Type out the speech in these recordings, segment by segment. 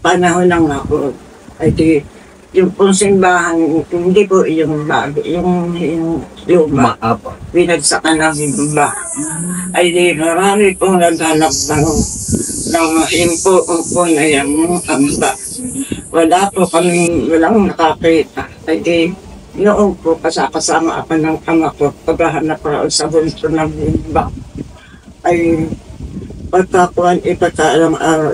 panahon ng ako, ay di, yung pong simbahan, hindi po yung bago, yung luma, binagsakan ng simba. Ay di, marami pong naghanap ng himpo po na yung amba. Wala po kami, walang nakakita. Ay di, noon po kasama ako ng ama ko, paghahanap ko sa bunso ng himba. Ay, pagkakuhan, ipagkaalang araw,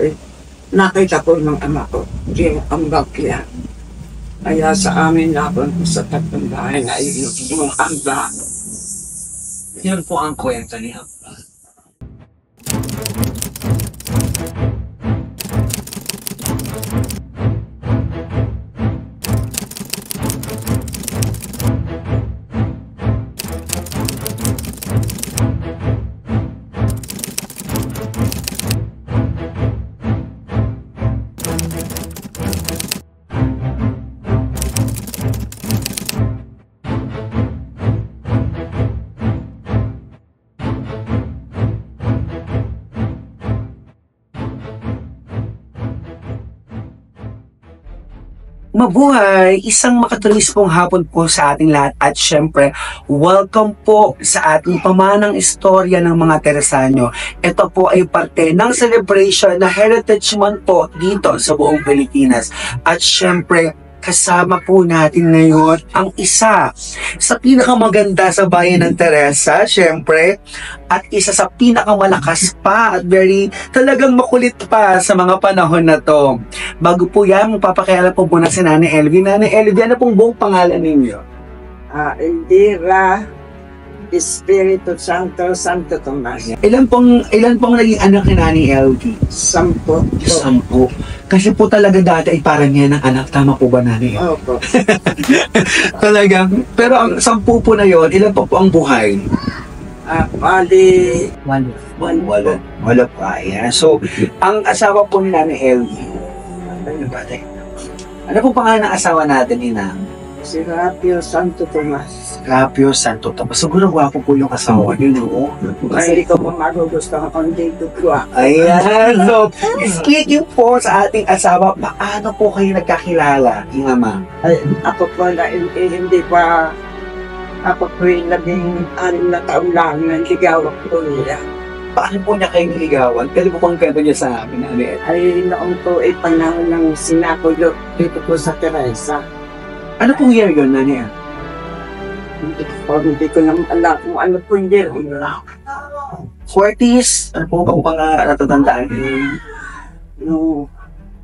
nakita ko ng ama ko, yung ambag yan. Kaya sa amin laban sa tatlong bahay na yung amba. Yan po ang kwento ni Amba. Mabuhay! Isang makatulis pong hapon po sa ating lahat at syempre, welcome po sa ating pamanang istorya ng mga Teresanyo. Ito po ay parte ng celebration na Heritage Month po dito sa buong Pilipinas. At syempre, kasama po natin ngayon ang isa sa pinakamaganda sa bayan ng Teresa, syempre, at isa sa pinakamalakas pa at very talagang makulit pa sa mga panahon na to. Bago po yan, magpapakialam po muna si Nanay Elvie. Nanay Elvie, ano pong buong pangalan ninyo? Elvira Espiritu Santo, Santo Tomas. Ilan pong naging anak ni Nanay Elvie? 10 po. 10. Kasi po talaga dati ay parang yan ang anak. Tama po ba, Nanay? Opo. Talagang. Pero ang 10 po na yon, ilan po ang buhay? Bali, Wala pa. Yan. So, ang asawa po ni Nanay Elvie, ano po pangalan ng asawa natin, Ina? si Rapio Santo Tomas. Rapio Santo Tomas. Siguro gwapo po yung asawa niyo, no? Ay, hindi ko pa magugustuhan kung dito ko. Ayan. So, speaking po sa ating asawa, paano po kayo nagkakilala, Ina Ma? Ay, ako po na hindi pa ako po yung 16 na taon lang nang ligawan ko niya. Paano po niya kayo niligawan? Pwede po pang kwento niya sa amin, Nanay Elvie? Ay, noong po ay panahon ng sinakulo dito po sa Teresa. Ano pong year yun, Nanay Elvie? Hindi ko naman alam kung ano po yung year. 40s? Ano po ba natatandaan? No,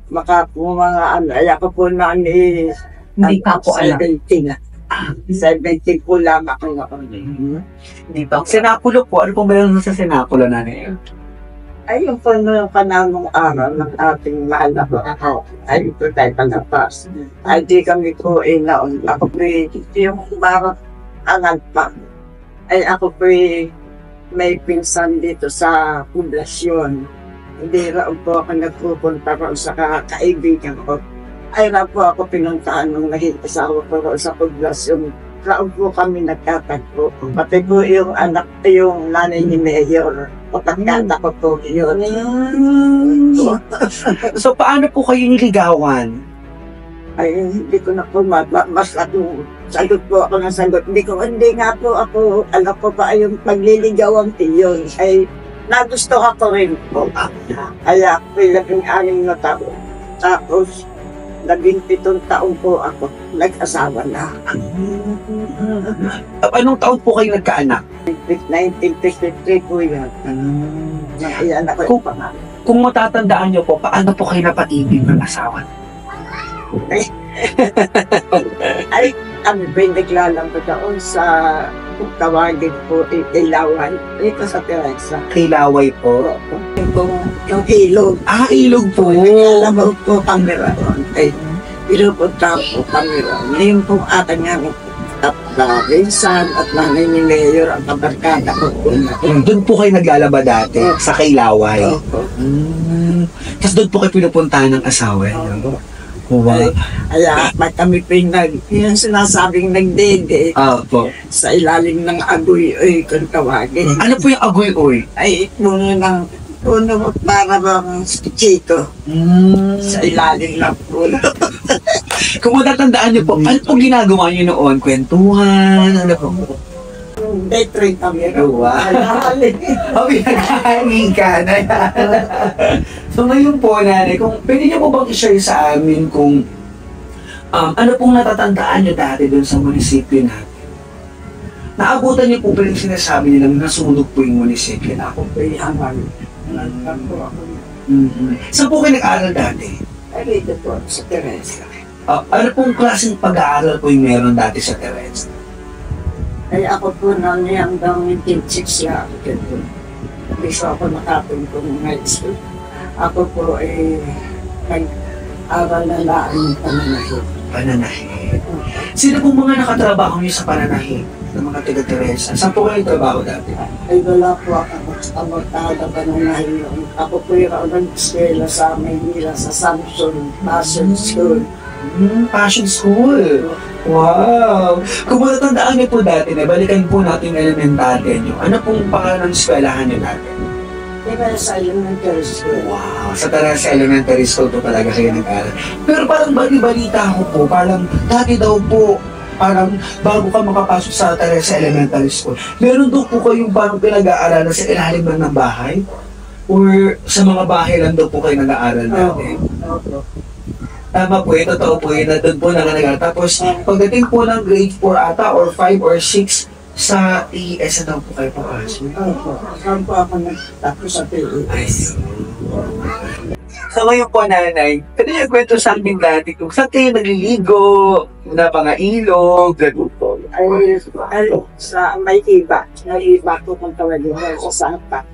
maka po mga ano, ay ako po na ni... Hindi pa po alam. 17 po lang ako noon. Hindi pa. Senakulo po. Ano pong meron sa Senakulo, Nanay Elvie? Ay, yung po noong panahon araw ng ating mahal na po ako, ay ito tayo palapas. Ay, di kami po naon. Ako po yung parang angal pa. Ay, ako po may pinsan dito sa poblasyon. Hindi raw po ako nagpupunta ko sa kaibigan ko. Ay, raw po ako pinuntaan nung nakikisawa ko sa poblasyon. Raw po kami nagkatagpo. Pati po yung anak, yung nanay ni Mayor. Pagkakata ko po yun. So, paano po kayo niligawan? Ay, hindi ko na po mas ako, sagot po ako ng sagot. Hindi nga po ako, alam ko pa yung pagliligawan yun. Ay, nagustuhan ko rin po. Kaya ako 16 na taon. Tapos, 17 taon po ako, nag-asawa na. Anong taon po kayo nagkaanak? 1953 po yan. Iyan ako yung pangalan. Kung matatandaan niyo po, paano po kayo napaibig ng asawa? Ay, kami ba yung naglalambot doon sa kung tawagin po Ilawan, dito sa Teresa. Kilaway po. Yung ilog. Ilog po. Naglalambot po kami roon. Ay, pinupunta po kami roon. Ngayon po ata nga at Rinsan at nanay ni Mayor ang kabarkada ko po. Doon po kayo naglalaba dati, sa Kilaway. Tapos doon po kayo pinupuntahan ng asawa niyo. Wow. Kaya pag kami po yung sinasabing nagdede sa ilalim ng agoy kung tawagin. Ano po yung agoy-oy? Ay puno ng Puno para bang chito Mm. sa ilalim ng puno. Kung matatandaan niyo po, ano po ginagawa niyo noon? Kwentuhan? Ano po? Detroit kami. Wow. Oh, pinagkahanin ka na. So ngayon po, nanay, kung pwede niyo po bang i-share sa amin kung ano pong natatandaan niyo dati doon sa munisipyo natin? Naabutan niyo po ba yung sinasabi nilang nasunog po yung munisipyo na ako? Ay, amal. Nagtanto ako. Saan po kayo nag-aaral dati? Ay, dito po sa Teresa. Ano pong klaseng pag-aaral po yung meron dati sa Teresa? Ay, ako po noon hanggang 1986 lang. Hindi so ako nakapuntong high school. Ako po ay nag-aral na laan ng pananahit. Pananahit. Sino pong mga nakatrabaho niyo sa pananahit ng mga taga-Teresa? Saan po kayo trabaho dati? Ay, wala po ako kamagtada pananahit noon. Ako po yung nag-eskwela sa Maynila sa Samson Passion School. Passion School. Wow! Kung matatandaan niyo po dati, balikan po natin yung elementary niyo. Ano pong pangalan ng eskwelahan niyo dati? Di ba sa elementary school? Wow! Sa Teresa Elementary School po talaga kayo nag-aaral. Pero parang bali-balita ko po, parang dati daw po, parang bago ka makapasok sa Teresa Elementary School, meron daw po kayong parang pinag-aaralan sa ilalim ng bahay? Or sa mga bahay lang daw po kayo nag-aaral dati? Oo. Tama po yun, totoo po yun, na doon po nakalaga. Tapos, pagdating po ng grade 4 ata, or 5 or 6, sa ES na daw po kayo papasok. Opo. Saan po ako nagtapos sa PES? So ngayon po, nanay, pwede niyo kwento sa amin dati kung saan kayo nagliligo, na mga ilog, gano'n po. Ay, sa may iba. May iba ko kung tawagin sa Santa.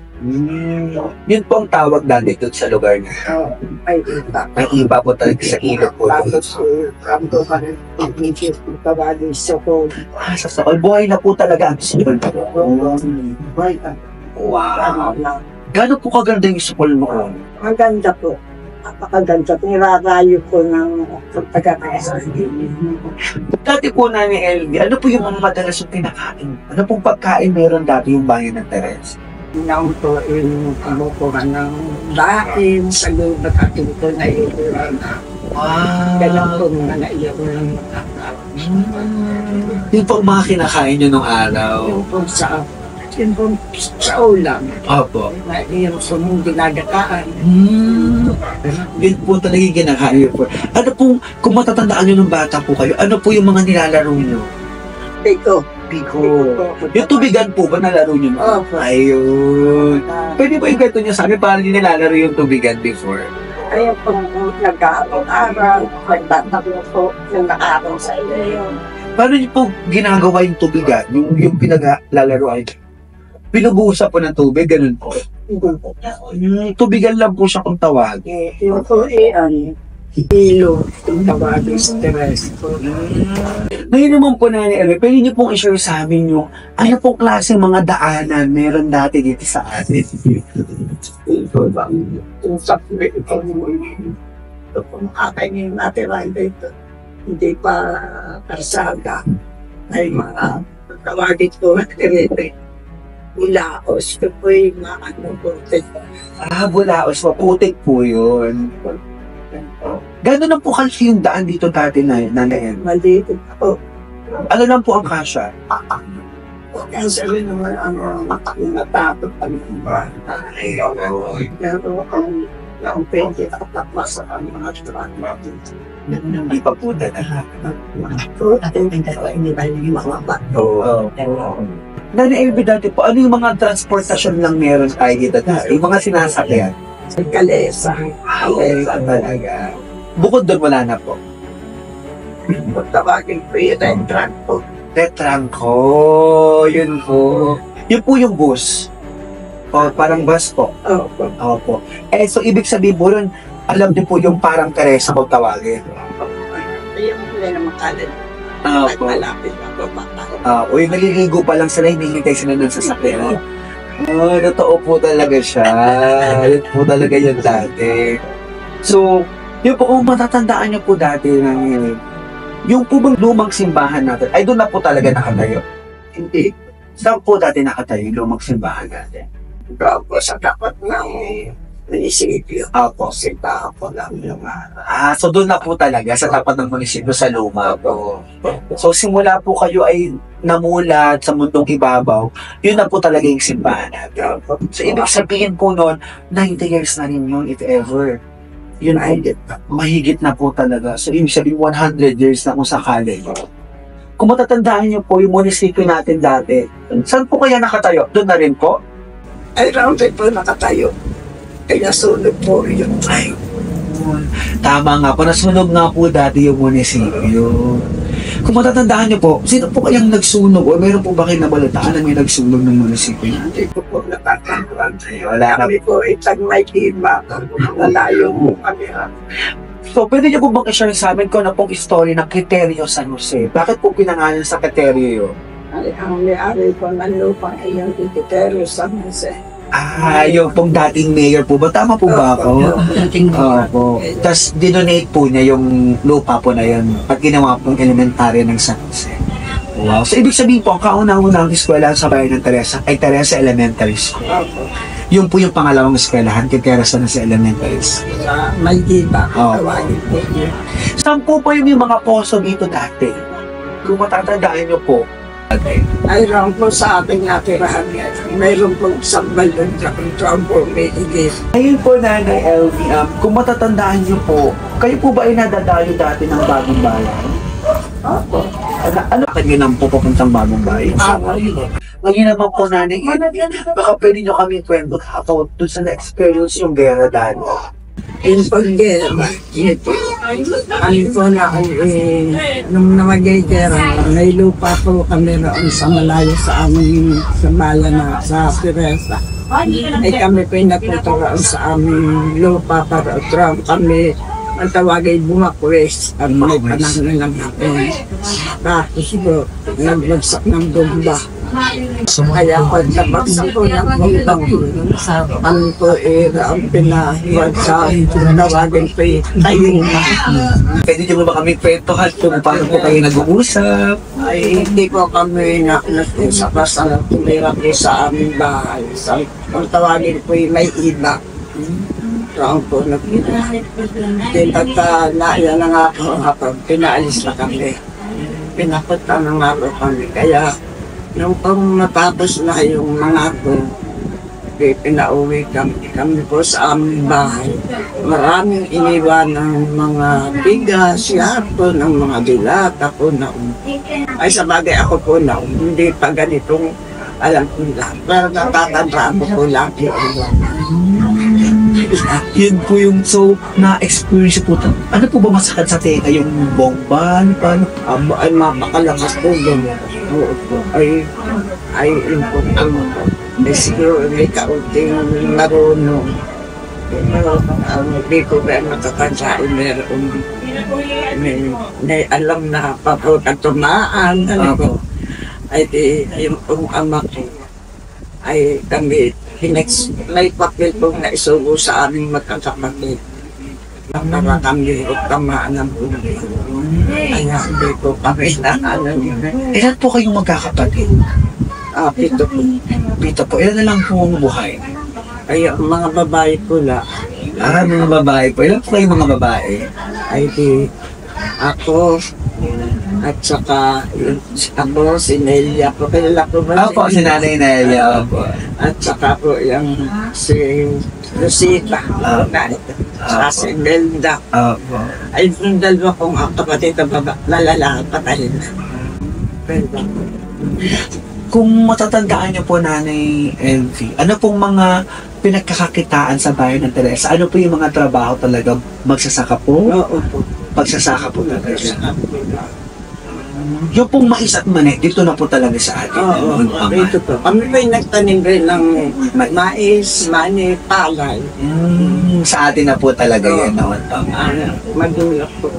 Yun po ang tawag dati doon sa lugar niyo. Oo, may iba. May iba po talaga sa ilog po. Tapos, ramdo ka rin. Pag-isip kung tawagin sa ko. Sa Sokol, buhay na po talaga ang Sokol. Right. Wow! Gano'n po kaganda yung Sokol noon? Maganda po. Napakaganda. Nirarayo ko ng pagkakasa. Dati po na ni LV, ano po yung mga madalas yung kinakain? Ano pong pagkain meron dati yung bayan ng Teresa? Naon po yung kumukuha ng dakin sa lubat at ito na ilan. Wow! Ganun po mga nailan. Yung po ang mga kinakain nyo nung araw. Yung po sa ulam. Opo. Na yung po mong ginagataan. Yun po talaga yung kinakain po. Ano pong, kung matatandaan nyo nung bata po kayo, ano po yung mga nilalaro nyo? Piko. Piko. Yung tubigan po ba nalaro nyo? Opo. Ayun. Pwede po yung ganito nyo sa amin para hindi nilalaro yung tubigan before. Ayun po nag-aaral-aral. Nagtatakbo po yung nakaaraw sa iyo. Paano nyo po ginagawa yung tubigan? Yung pinag-lalaroan? Pinubuhusan po ng tubig, ganun po. Tubigan lang po siya kung tawag. Yung po ilo. Yung tawagin sa Teresa po. Ngayon naman po na ni Elwe, pwede niyo pong i-share sa amin yung ano pong klaseng mga daanan meron dati dito sa atin. Ito ba? Yung sakli ito kung kakainin natin ay dito. Hindi pa karsada. Ay mga tawagin ko at kirete. Bulaos. Ito po yung mga putik. Bulaos, maputik po yun. Gano'n lang po kasi yung daan dito dati na nandayan. Maliit ako. Ano lang po ang kasya? Kaya sabi naman ang natakot ang mga. Pero ang pwede tatakmas sa mga truck natin. Hindi pa po talaga. Hindi ba yung mga bato? Oo. Nani Elby dati po, ano yung mga transportasyon lang meron tayo dito dati? Yung mga sinasakyan? Kalesa. Kalesa talaga. Bukod doon, wala na po. Kung tawagin po yun ang truck po. Tetrangko, yun po. Yun po yung bus. O, parang bus po. Opo. Opo. So ibig sabihin po rin, alam niyo po yung parang Teresa kung tawagin. Yung hindi na makalan. Opo. Malapit ako baka. O yung naliligo pa lang sila, hinihintay sila ng sasakyan. Totoo po talaga siya. Yun po talaga yun dati. So, yun po, kung matatandaan niyo po dati yung po bang lumang simbahan natin, ay doon na po talaga nakatayo. Hindi. Saan po dati nakatayo yung lumang simbahan natin? Opo, sa tapat ng munisipyo. Opo. Sinta po lang yung So doon na po talaga sa tapat ng munisipyo sa Luma po. So simula po kayo ay namulat sa mundong ibabaw, yun na po talaga yung simbahan natin. So ibig sabihin po noon, 90 years na rin yun if ever. Yun ay mahigit na po talaga. So ibig sabihin 100 years na kung sakali. Kung matatandaan niyo po yung munisipyo natin dati, saan po kaya nakatayo? Doon na rin po? Ay, round po nakatayo. Kaya sunog po yun. Ay, tama nga po, nasunog nga po dati yung munisipyo. Kung matatandaan niyo po, sino po kayang nagsunog o meron po ba kayo nabalitaan na may nagsunog ng munisipyo? hindi ko po natatandaan. Wala na. Kami po itag may iba. Nalayo mo kami. So, pwede niyo po bang i-share sa amin kung ano pong story ng Criterio San Jose? Bakit po pinangalan sa Criterio yun? Ay, ang may-ari po ng lupa ay yung Criterio San Jose. Yung pong dating mayor po ba? Tama po ba ako? Opo. Tapos dinonate po niya yung lupa po na yun at ginawa pong elementarya ng San Jose. Wow. So, ibig sabihin po, ang kauna-unang eskwelahan sa bayan ng Teresa ay Teresa Elementary School. Opo. Yung po yung pangalawang eskwelahan kay Teresa na sa Elementary School. Sa may iba. Oo. Tawagin po yun. Saan po pa yung mga poso dito dati? Kung matatandaan niyo po. Ay, round po sa ating natirahan yan. Mayroon pong isang balon sa kontrol po may igis. Ayun po, Nanay LV, kung matatandaan niyo po, kayo po ba ay nadadayo dati ng Bagong Bayan? Opo. Ano kayo nang po papuntang Bagong Bayan? Ngayon naman po, Nanay, baka pwede niyo kami kwento about doon sa na-experience yung gera dati. Yung pag-gera, ito. Ano po na ako nung namagay-gera, may lupa po kami roon sa malayo sa aming sa bayan na sa Teresa. Ay kami po napunta roon sa aming lupa para Trump kami ang tawagay bumakwes at may panahon lang natin. Tapos po, nagbagsak ng bomba. Kaya pag nabagsak po ng bomba, kami po ang pinahiwag sa tawagin po tayo na. Pwede niyo ba kami kwentuhan kung paano po kayo nag-uusap? Ay hindi po kami nag-usap basta tumira po sa aming bahay. Ang tawagin po may iba. Roon po pagka naiya na nga po kapag pinaalis na kami. Pinapunta na nga po kami. Kaya nung pang matapos na yung mga po, pinauwi kami po sa aming bahay. Maraming iniwan ng mga bigas, po ng mga dilata po na ay sa bagay ako po na hindi pa ganitong alam ko lang. Pero natatandaan ko po lang yung Yun po yung so na-experience po. Ano po ba masakit sa teka? Yung bomba? Paano? ay mapakalakas po yun. Oo po. Ay yun po. Ay siguro may kaunting marunong. Hindi ko ba matatandaan may alam na papunta tumaan. Ano po. Ay yung pong ama ko ay kami may papel pong naisugo sa aming magkakapatid. Para kami tamaan ng buhay. Kaya hindi ko kami na Ilan po kayong magkakapatid? Pito po. Pito po. Ilan na lang po ang buhay? Kaya mga babae ko la. Mga babae po. Ilan po kayong mga babae? Ay di ako at saka ako si Nelia po. Kilala ko ba? Opo, si Nanay Nelia. Opo. At saka po yung si Rosita. Saka si Melda. Opo. Ay yung dalawa kong kapatid na lalala patayin na. Kung matatandaan niyo po, Nanay LV, ano pong mga pinagkakakitaan sa bayan ng Teresa? Ano po yung mga trabaho talaga? Magsasaka po? Oo po. Pagsasaka po talaga. Yung pong mais at mani, dito na po talaga sa atin. Oo, dito po. Kami po yung nagtanim rin ng mais, mani, palay. Sa atin na po talaga yan naman. Madulak po.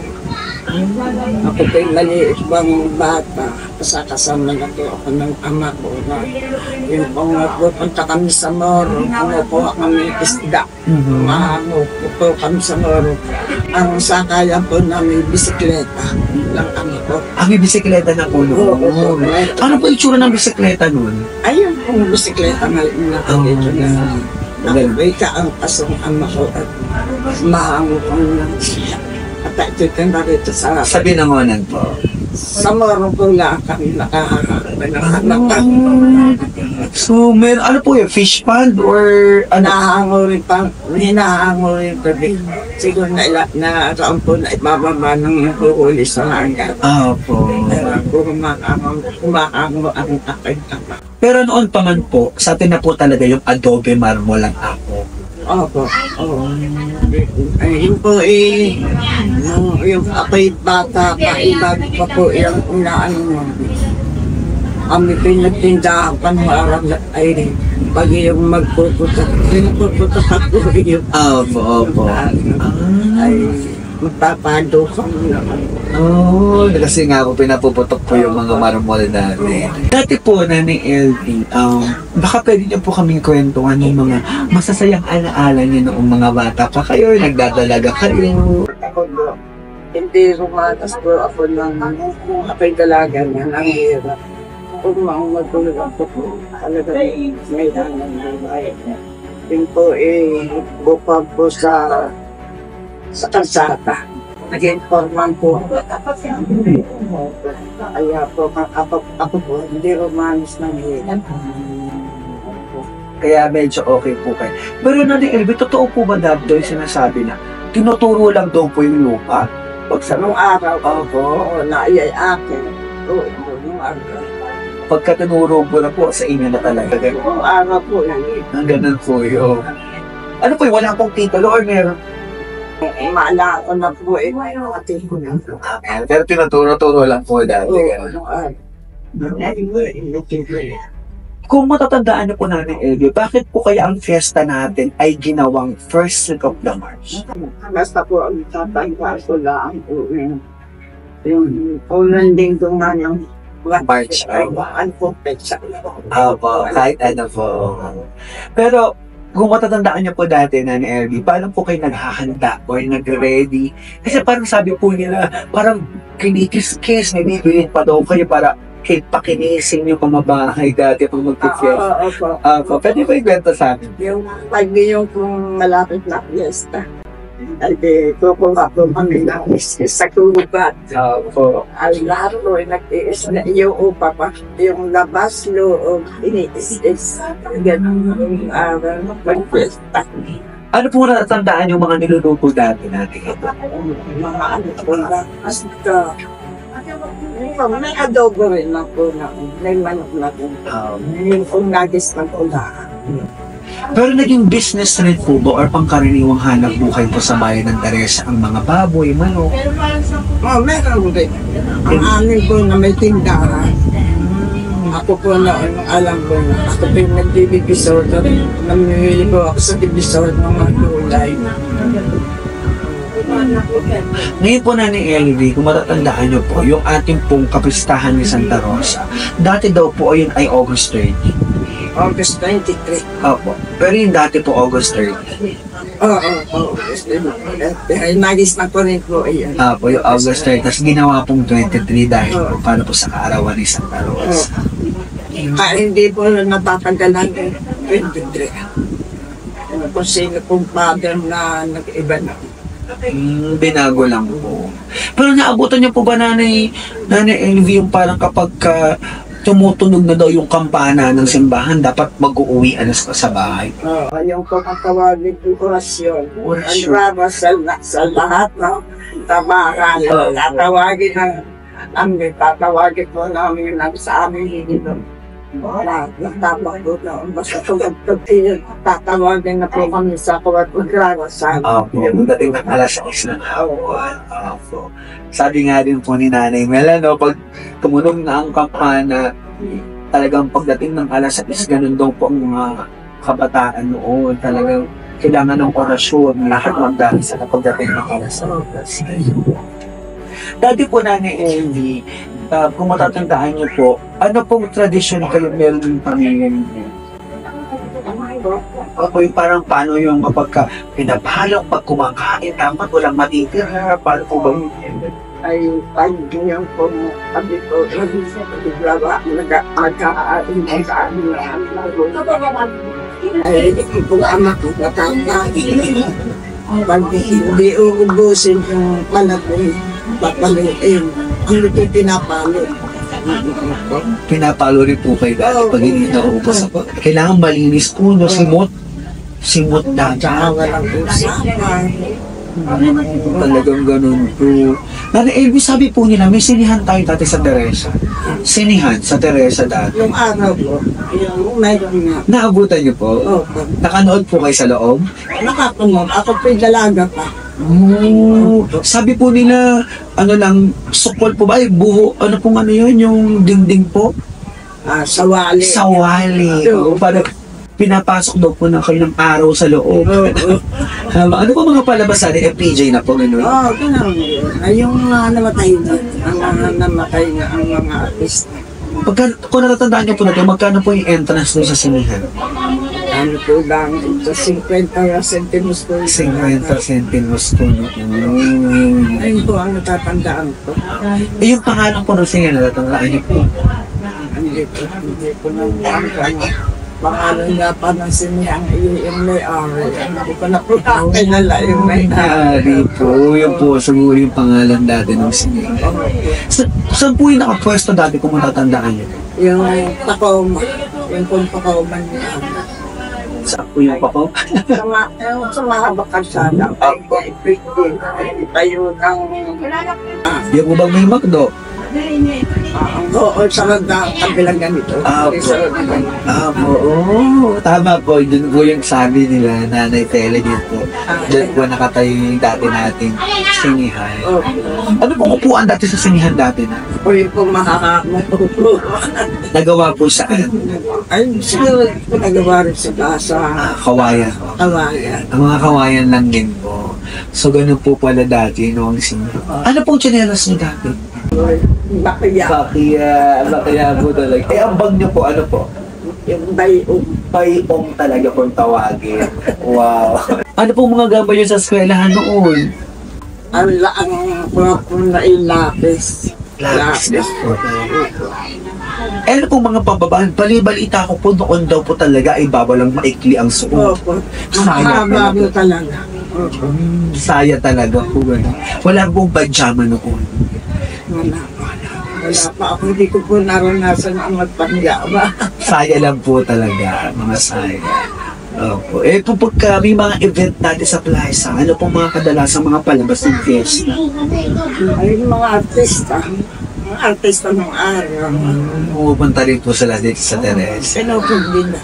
Ako po yung maliit bang bata. Kasama na po ako ng ama ko na yung pong pupunta kami sa Moro, kumukuha kami isda. Mahango po kami sa Moro. Ang sakayan po namin bisikleta lang kami po. May bisikleta na po noon. Oo. Ano po itsura ng bisikleta noon? Ayun Kung bisikleta nga yung nakakito na nakabay ka ang pasong ang mako at mahango kong lang siya. At ito yung narito sa Sa Binangonan po. sa morong ko lang kami nakahanapan. So, ano po yun? Fish pond or ano? Nahango rin pa, hinahango rin pa rin. Siguro na roon po na ibababa ng huhuli sa hanggang. Po. Kumakango ang aking ama. Pero noon pa man po, sa atin na po talaga yung adobe marmol ang ako. Opo, oo. Ay, yun po yung ako'y bata pa, ibago pa po yung inaano mo. Kami pinagtindahan pa ng araw na ay pag yung magpuputok ako yung Opo. ay magpapado kami naman. Kasi nga po pinapuputok po yung mga marmol natin. Dati po, Nanay LV, baka pwede niyo po kaming kwentuhan ng mga masasayang alaala niyo noong mga bata pa kayo, nagdadalaga kayo. Ako po, hindi rumatas po ako ng ako'y dalaga na nanghihirap. Kung magulang ko po, talaga may hanang buhay. Yun po bukod po sa kalsata. Nag-informan po. Kaya po, ako po, hindi romanis ng hirap. Kaya medyo okay po kayo. Pero Nanay LV, totoo po ba dati yung sinasabi na tinuturo lang daw po yung lupa? Pag sa nung araw, naiyay akin. Oo, nung araw. Pagka tinuro po na po, sa inyo na talaga. Nung araw po, Ang ganun po yun. Ano po yung wala pong titulo or meron? maalala ko na po ating ko na. Pero tinuturo-turo lang po dati. Kung matatandaan niyo po Nanay LV, bakit po kaya ang fiesta natin ay ginawang first week of the March? Basta po ang tatanda ko lang po yung unang linggo nga ng March. ay ano po petsa. Opo, kahit ano po. Pero kung matatandaan niyo po dati, Nanay LV, paano po kayo naghahanda or nag-ready? Kasi parang sabi po nila, parang kinikis-kis, nabibigyan pa daw kayo para pakinisin yung pamabahay dati pag mag-fiesta. Opo. Pwede ba ikwento sa amin? Yung pag yung kung malapit na fiesta, ay kukuha po kami ng sa kubat. Opo. Ay lahat po nag-iis na yung upa pa. Yung labas loob, iniis-is. Ganun yung mag-fiesta. Ano po natatandaan yung mga niluluto dati natin? Mga ano po na. Basta, may adobo rin na po na. May manok na po. Yung kung nagis ng ulaan. Pero naging business rin po ba or pangkaraniwang hanap buhay po sa bayan ng Teresa ang mga baboy, manok? Meron rin. Ang amin po na may tindahan. Ako po na alam ko na ako po yung nag-divisor. Namimili po ako sa divisor ng mga gulay. Ngayon po Nanay LV, kung matatandaan niyo po, yung ating pong kapistahan ni Santa Rosa, dati daw po yun ay August 30. August 23. Opo. Pero yung dati po August 30. Oo. Nagis na po rin po yan. Opo, yung August 30. Tapos ginawa pong 23 dahil po para po sa kaarawan ni Santa Rosa. Hindi po natatagalan ng 23. Kung sino pong father na nag-iba na. Binago lang po. Pero naabutan niyo po ba Nanay LV yung parang kapag tumutunog na daw yung kampana ng simbahan, dapat mag-uuwi sa bahay? Yung pagkakawagin ng orasyon. Orasyon. Ang rabasal na sa lahat ng tabakan. Tatawagin tatawagin po namin lang sa amin dito. Wala, nagtapak po na. Basta tugag-tug tatawagin na po kami sa kawat magrabasal. Opo, dating ng alas 6 na hapon. Opo. Sabi nga din po ni Nanay Mel, pag tumunog na ang kampana, talagang pagdating ng alas 6, ganun daw po ang mga kabataan noon. Talagang kailangan ng orasyon, lahat magdahil sa pagdating ng alas 6. Dati po Nanay LV, kung matatandaan niyo po, ano pong tradisyon kayo meron ng pamilya niyo? Ako yung parang paano yung kapag pinabalong pag kumakain, dapat walang matitira, paano po ba yun? ay pag ngayon po kami po naglawa magkaain ay ito po ama ko matanda. Pag hindi uubusin yung malapong papaluin, hindi ko pinapalo. Pinapalo rin po kayo dati pag hindi naubos. Kailangan malinis po, no? Simot dati. Tsaka walang usapan. Talagang ganun po. Nana Elvis, sabi po nila, may sinihan tayo dati sa Teresa. Sinihan sa Teresa dati. Yung araw po, yung mayroon nga. Naabutan niyo po? Opo. Nakanood po kayo sa loob? Nakapunod. Ako po yung dalaga pa. Oh, sabi po nila, ano lang, sukol po ba? Ay, buho, ano pong ano yun, yung dingding po? Sawali. Sawali. Oo. Parang pinapasok daw po na kayo ng araw sa loob. Ano po mga palabas natin? FPJ na po, gano'n? Oo, ganun. Ay, yung namatay na. Ang mga namatay na ang mga artist. Kung natatandaan niyo po natin, magkano po yung entrance doon sa sinihan? Ano po lang, ito 50 centimos po. 50 centimos po. Ayun po ang natatandaan ko. Eh, yung pangalan po ng sinihan, natatandaan niyo po? Hindi po nang pangalan nga pa ng siniyang yung may-ari. Hindi ko na po nakakilala yung may-ari. Po, yun po, siguro yung pangalan dati ng sinihan. Saan po yung nakapwesto dati kung matatandaan niyo? Yung Tacoma. Yung pong Tacoma niya. Saan po yung pako? Sa mga bakarsada. Tayo ng... Yung po bang may McDo? Oo, sa kabilang ganito. Oo. Tama po. Doon po yung sabi nila, Nanay Tele dito. Doon po nakatayo yung dati nating sinihan. Ano pong upuan dati sa sinihan dati na? O yung pong makakakupo. Nagawa po saan? Ay, siguro nagawa rin sa basa. Kawayan. Kawayan. Ang mga kawayan lang din po. So, ganun po pala dati noong sinihan. Ano pong tsinelas niyo dati? Bakya. Bakya po talaga. Eh, ang bag niyo po, ano po? Yung bayong. Bayong talaga pong tawagin. Wow. Ano pong mga gamba niyo sa eskwelahan noon? Ang mga pong nailapis. Lapis po. Eh, ano pong mga pababaan? Bali-balita ko po noon daw po talaga ay babalang maikli ang suot. Opo. Mahaba mo talaga. Saya talaga po. Wala pong pajama noon. Wala pa ako. Hindi ko po naranasan ang magpanggaba. Saya lang po talaga, mga saya. Opo. Eh, kung pagka may mga event natin sa plaza, ano pong mga kadalasang mga palabas ng fiesta? Ay, mga artista. Mga artista ng araw. Pumupunta rin po sila dito sa Teresa. Pinupugin na.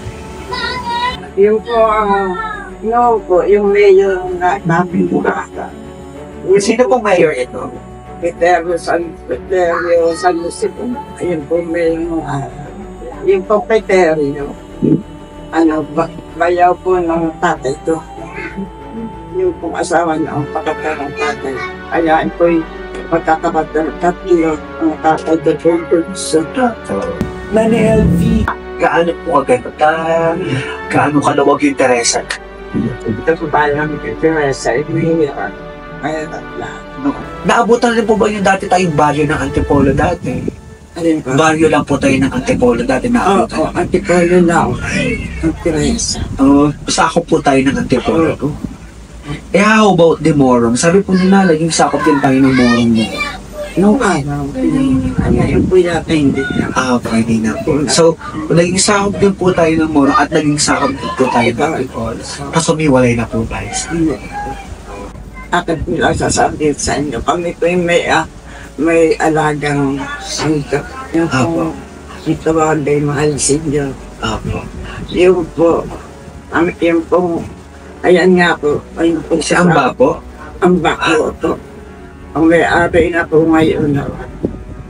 Yung po ang yung mayor na namin bukata. Sino pong mayor ito? Peterio San Luis po. Ayun po may yung po Peterio. Bayaw po ng tatay to. Yung pong asawa niya ang pakatay ng tatay. Kaya po yung magkakapatay ng tatlo ang tatay to po sa Nani LV, gaano po gaano kalawag yung Teresa? ito po tayo ng Teresa. Kaya tatla. Naabutan rin po ba yung dati tayong baryo ng Antipolo dati? Alin pa? Baryo lang po tayo ng Antipolo dati naabutan. Oo, Antipolo lang. Ang Teresa. Sakop po tayo ng Antipolo. Eh, how about the Morong? Sabi po nila, laging sakop din tayo ng Morong mo. Nung araw, ngayon po yata hindi na. Pwede na po. So, naging sakop din po tayo ng Morong at naging sakop din po tayo ng Antipolo. Kaso umiwalay na po tayo. Akat nila sasabihin sa inyo, kami po yung may alagang sangka. Yung po, ito ba ay mahal sinyo. Apo. Yung po, yung po, ayan nga po. Ayun po Si Amba po? Amba po ito. Ang may-ari na po ngayon.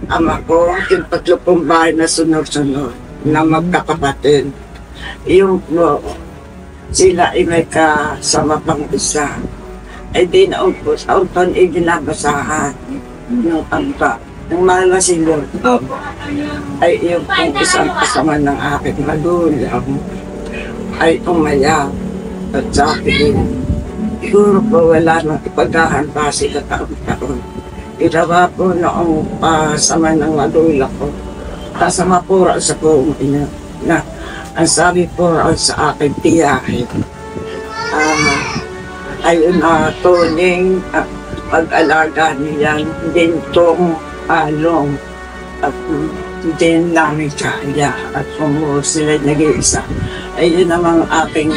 Ama ko, yung 30 bahay na sunod-sunod na magkakapatid. Yung po, sila ay may kasama pang isa. Ay di na po, sa uton ay ginabasahan ng Amba. Ang mahal si Lord. Ay yung pong isang kasama ng aking magulang ay umayaw. At sabi din, siguro po wala nang ipaghahan pa sila taon-taon. Ginawa po noong pasama ng magulang ko. Kasama po raw sa buong ina na ang sabi po raw sa akin tiyahin. Ayun na tuning pag-alaga niyan din tong along at din namin kaya at kung sila nag-iisa. Ayun namang aking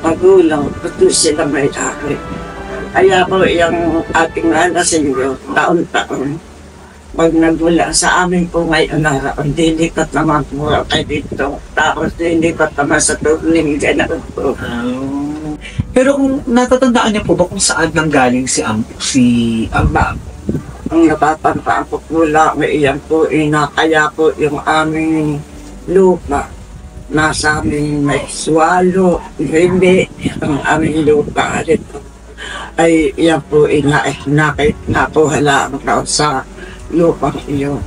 magulang at sila may ari. Kaya po yung ating nasinyo taon-taon pag nagmula sa amin po ngayon araw, dilipat naman po kay dito. Tapos dilipat naman sa tuling gano'n po. Pero kung natatandaan niyo po ba kung saan nang galing si Amba? Ang natatandaan ko po lang, iyan po, kaya po yung aming lupa. Nasa aming may swalo, hindi, ang aming lupa dito. Ay iyan po, nakuha lang raw sa lupang iyon.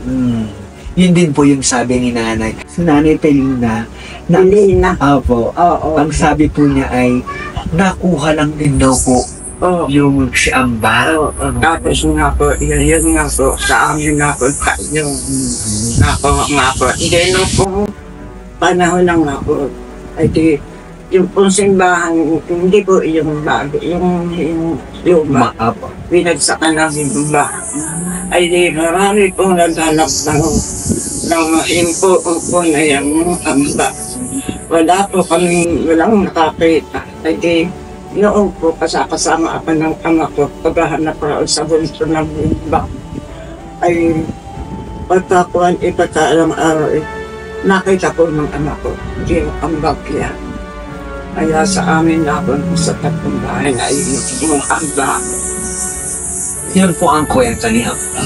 Yun din po yung sabi ni nanay. Si Nanay Pelina, Pelina. Opo. Ang sabi po niya ay, nakuha lang din daw po yung si Amba. Tapos nga po, yun nga po, sa amin nga po, yung nakuha nga po. Hindi na po, panahon lang nga po, ay di, yung pong simbahan, hindi po yung bago, yung luma, pinagsakan ng simbahan. Ay di, marami pong naghanap ng himpo po na yung Amba. Wala po kami, walang nakakita. Ay di, noon po kasama ako ng ama ko, paghahanap raw sa bunso ng bimba. Ay, pagkakuhan ipagkaalang araw, nakita po ng ama ko, yung Amba yan. Kaya sa amin na po sa tatlong bahay na yung Amba. Yun po ang kwento ni Amba.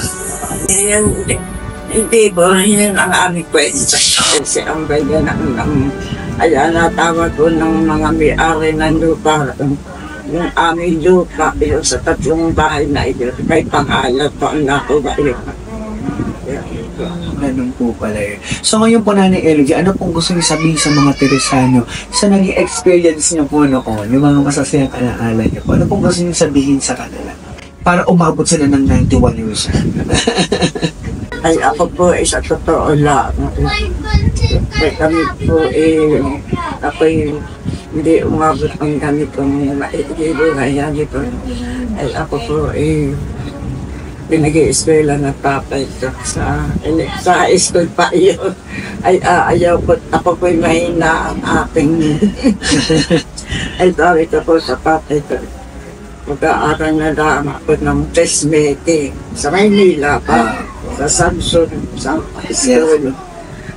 Hindi po, yun ang aming kwento. Kasi Amba yan ang kaya natawag ko ng mga may-ari ng lupa. Yung aming lupa, yun sa tatlong bahay na yun, may pangalan po ang nakuha yun. Ganun po pala yun. So ngayon po, Nanay Elodie, ano pong gusto niyo sabihin sa mga Teresanyo sa naging experience niyo po noon, yung mga masasayang alaala niyo po, ano pong gusto niyo sabihin sa kanila para umabot sila ng 91 years? Ay ako po ay sa totoo lang. Kami po ako'y hindi umabot ang ganitong maikibuhay. Ay ako po pinag-i-eskwela na tatay ko sa school pa yun. Ay ayaw po, ako po'y mahina ang aking ay sabi ko po sa tatay ko, mag-aaral na lang ako ng test making sa Maynila pa, sa Samson, sa school.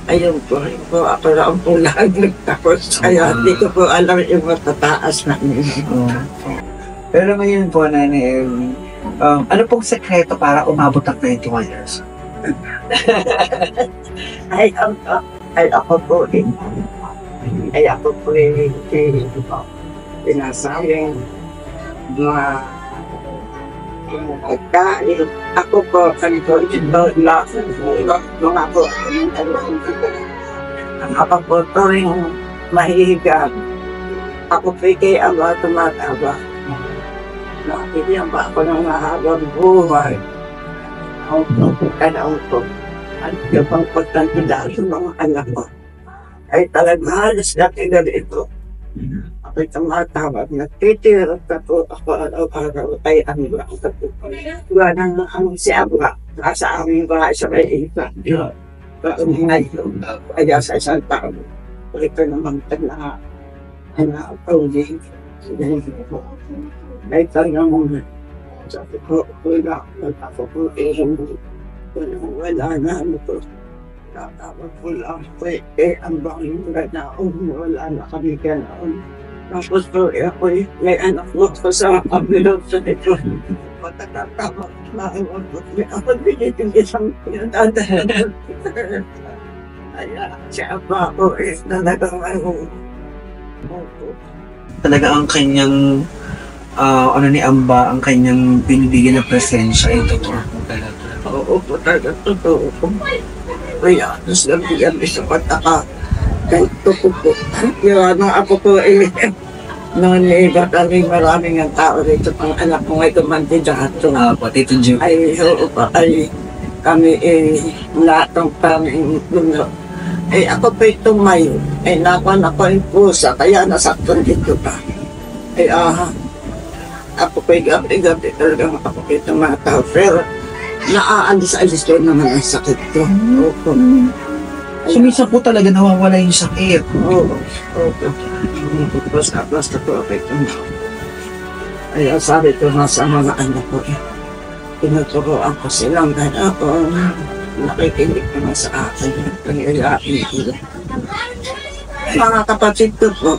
Ayun po, ako lang po lang nagtapos. Kaya hindi ko po alam yung matataas na Pero ngayon po, Nanay Elodie, ano pong sekreto para umabot ng 21 years? Ay ako po pinasayang mga pagkain. Ako po, kami po, mga po, ako po ito rin mahihiga. Ako po kay Aba, tumataba. Nakikiyang ba ako ng mahabang buhay. Ako po, kanaon po. At kapang pagtantila sa mga anak ko, ay talagang halos na ito. Ako'y tumatawag, nagtitira ka po ako araw-araw ay Amba. Wala na ang si Amba, nasa aming bahay sa may iba. Ngayon, kaya sa isang taon, ito naman na pag-uling. Ay talagang muna. Sabi ko, wala ako po wala na ano po. Tatawag ko lang po ang bangin na wala na kami ganoon. Tapos po ako may anak mo ko sa kabilog sa ito. Pagkatapos mahiwag po. Ako binitin isang pinatatahan. Kaya siya pa ako talagang Talaga ang kanyang ni Amba, ang kanyang binibigyan ng presensya ay totoo po talaga. Oo po talaga, totoo po. Kaya, tapos nabigyan sa pataka. Ganito po po. Kaya nang ako po Noon iba kami maraming ang tao rito. Ang anak ko ngay kumandidato. Tito Jim. Ay, oo pa, ay kami lahat ng paming puno. Ay ako pa tumayo. Ay nakuha ako yung pusa, kaya nasaktan dito pa. Ay ako pa'y gabi-gabi talagang ako pa'y tumataw. Pero naaalis-alis ko naman ang sakit ko. Opo. So, minsan po talaga nawawala yung sakit. Oo. Opo. Basta po ako tumaw. Ay sabi ko nga sa mga anak ko, tinuturoan ko silang gana ako. Nakikinig naman sa akin. Pangyayain ko. Mga kapatid ko po,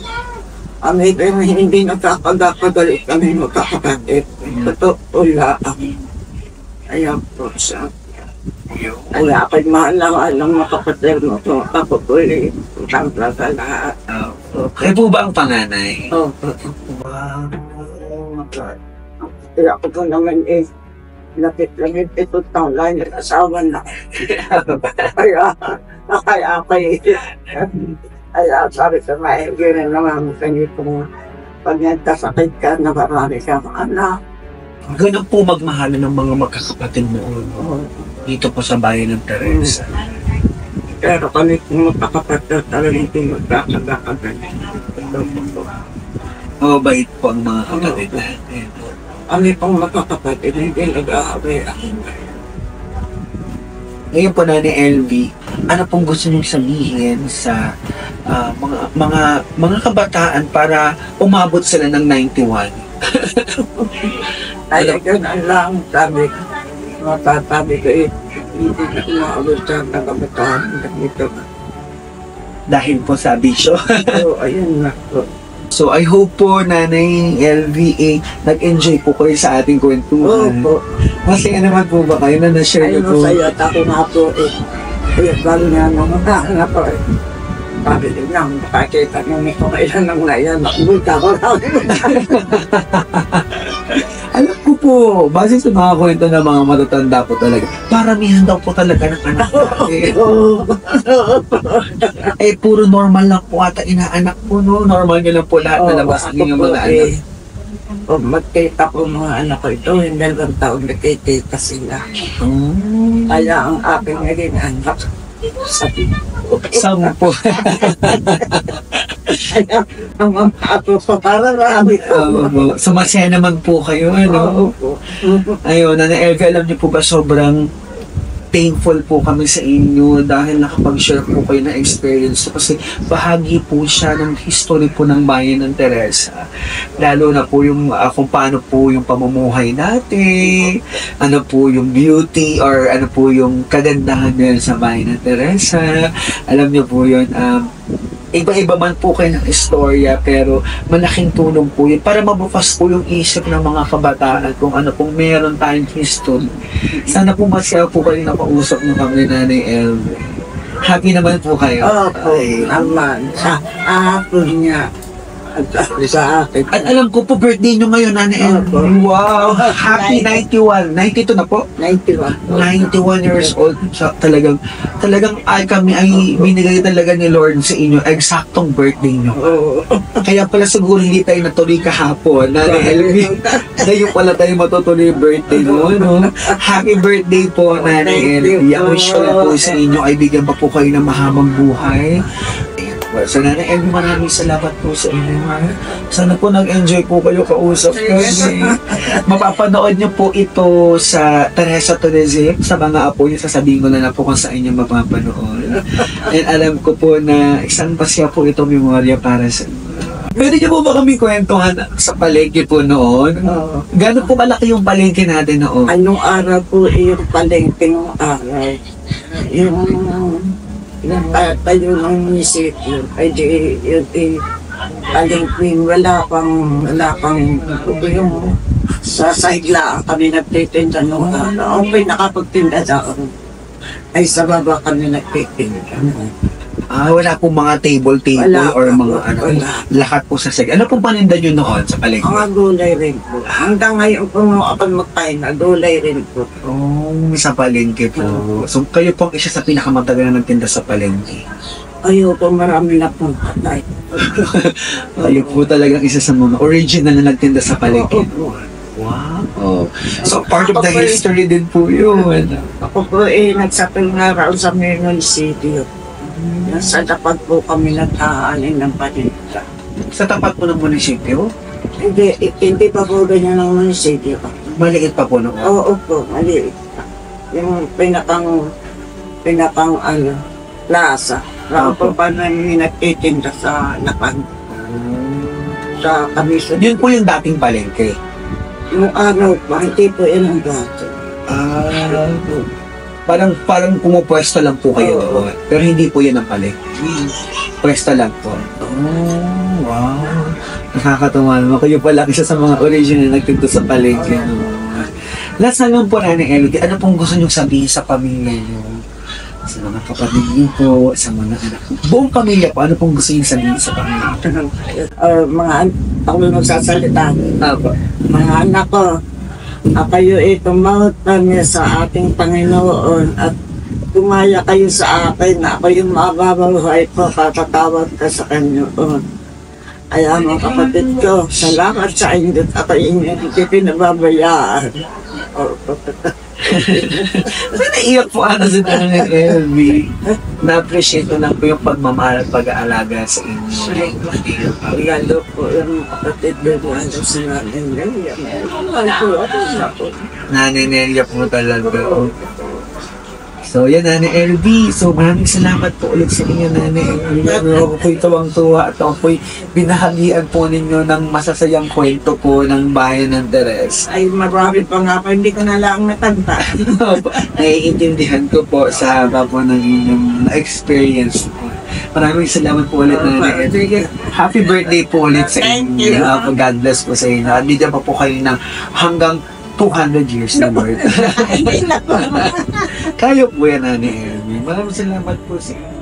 kami hindi nakakagapagalit kami magkakapatid. Totoo lang. Ayan po siya. Kaya ako'y mahal lang makapatid mo po. Ako po utang sa lahat. Kayo po ba ang panganay? Oo. Kaya ako po naman lapit-lapit ito taon lang yung asawa na. Kaya sabi sa mga gano'n naman kanyo kung pag nagkasakit ka na marami kang anak. Ganun po magmahal ng mga magkakapatid noon dito po sa bayan ng Teresa. Pero kami kung magkakapatid talagang hindi magkakagagan. Mabait po ang mga kapatid natin. Kami pong magkakapatid hindi nag-aaway. Ngayon po na ni LV, ano pong gusto niyong sabihin sa mga kabataan para umabot sila ng 91? Ay, ganun lang sabi ko. Matatabi ko hindi na umabot sa kabataan dito. Dahil po sa bisyo. So, ayun na po. So, I hope po, Nanay LVA, nag-enjoy po kayo sa ating kwentuhan. Opo. Masaya naman po ba kayo na na-share niyo po? Ayun sa'yo, at ako nga po Kaya bali nga na po sabi din nga, makakita nyo ni kung kailan nang nayan, nakubulta ko lang. Alam ko po, base sa mga kwento ng mga matatanda po talaga, paramihan daw po talaga ng anak natin. Puro normal lang po ata inaanak po, no? Normal nyo lang po lahat na labas ng inyong mga anak. Magkita ko mga anak ko ito, hindi lang taon nagkikita sila. Kaya ang aking naging anak, sabi ko. Sampo. Ang apo ko, para marami ko. So, masaya naman po kayo, ano? Ayun, Nanay Elvie, alam niyo po ba sobrang thankful po kami sa inyo dahil nakapag-share po kayo ng experience kasi bahagi po siya ng history po ng bayan ng Teresa. Lalo na po yung kung paano po yung pamumuhay natin, ano po yung beauty or ano po yung kagandahan nila sa bayan ng Teresa. Alam niyo po yun, iba-iba man po kayo ng istorya pero malaking tulong po yun para mabukas po yung isip ng mga kabataan kung ano pong meron tayong history. Sana po masaya po kayo nakausap nyo kami, Nanay Elvie. Happy naman po kayo. Opo, naman. Sa apo niya. At sa akin. At alam ko po birthday nyo ngayon, Nanay Elvie. Wow! Happy 91. 92 na po? 91. 91 years old. So, talagang kami ay binigay talaga ni Lord sa inyo eksaktong birthday nyo. Kaya pala siguro hindi tayo natuloy kahapon, Nanay Elvie. Ngayon pala tayo matutuloy yung birthday mo, no? Happy birthday po, Nanay Elvie. Ang wish ko na po sa inyo ay bigyan pa po kayo ng mahabang buhay. So, Nanay Elvie, maraming salamat po sa inyo. Sana po nag-enjoy po kayo kausap kasi mapapanood nyo po ito sa Teresa Tunesip, sa mga apo nyo, sasabihin ko na po kung saan nyo mapapanood. And alam ko po na isang pasya po ito memorya para sa inyo. Pwede niyo po ba kami kwentuhan sa palengke po noon? Gano'n po malaki yung palengke natin noon? Anong araw po yung palengke ng araw? Yung tayo ng munisipyo, ay di, yung palengke, wala pang yung sa sahiglaan kami nagtitinda noon. Ang pinakapagtinda doon ay sa baba kami nagtitinda. Wala pong mga table Wala, or mga ano, wala. lahat po sa seg. Ano pong paninda nyo noon sa palengke? Mga gulay rin po. Hanggang ngayon po kapag magpain na, gulay rin po. Sa palengke po. So kayo pong isa sa pinakamatagal na nagtinda sa palengke. Ayoko, marami na pong patay. Kayo po talagang isa sa mga original na nagtinda sa palengke. Opo. Wow. Oh. So, part of the history din po yun. Ako po nagsapil nga raw sa munisipyo. Nasa tapat po kami nag-aanin ng paninda. Sa tapat po ng munisipyo, Hindi pa po ganyan ng munisipyo. maliit pa po noon. Oo po, maliit pa. Yung pinakang lasa. Raw po pa namin nagtitinda sa lapag. Sa kamiso. Yun po yung dating palengke. Yung pa, hindi po yun ang gato. Parang pumupwesto lang po kayo Oo. doon. Pero hindi po yun ang palengke. Pwesto lang po. Oh, wow. Nakakatawa naman. Kayo pala isa sa mga original na nagtinto sa palengke. Last na lang po, Nanay Elodie, ano pong gusto nyo sabihin sa pamilya nyo? Sa mga kapatid nyo po, sa mga anak. Buong pamilya po, ano pong gusto nyo sabihin sa pamilya? Ako magsasalita. Apo. Mga anak ko, kayo tumawag kami sa ating Panginoon at tumaya kayo sa akin na ako yung mababahay po, papatawag ka sa Kanyang. Kaya mga kapatid ko, salamat sa inyo at ako yung hindi pinababayaan. Naiiyak po ata si Nanay Elvie. Na-appreciate ko lang po yung pagmamahal at pag-aalaga sa inyo. Lalo po yung kapatid ko, lalo sa natin. Ano po ako? Nanay Nelia po talaga. So, yan, Nanay Elvie. So, maraming salamat po ulit sa inyo, Nanay Elvie. Ako po'y tawang-tuwa at ako po'y binahagian po ninyo ng masasayang kwento po ng bayan ng Teres. Ay, marami pa nga pa, hindi ko na lang natagpa. Naiintindihan ko po sa haba po ng inyong experience po. Maraming salamat po ulit, Nanay Elvie. Happy birthday po ulit sa Thank inyo. you. God bless po sa inyo. At bigyan pa po kayo ng hanggang 200 years na birthday. Ay, nako. Kayo po yan, Nanay Elvie. Maraming salamat po sa inyo.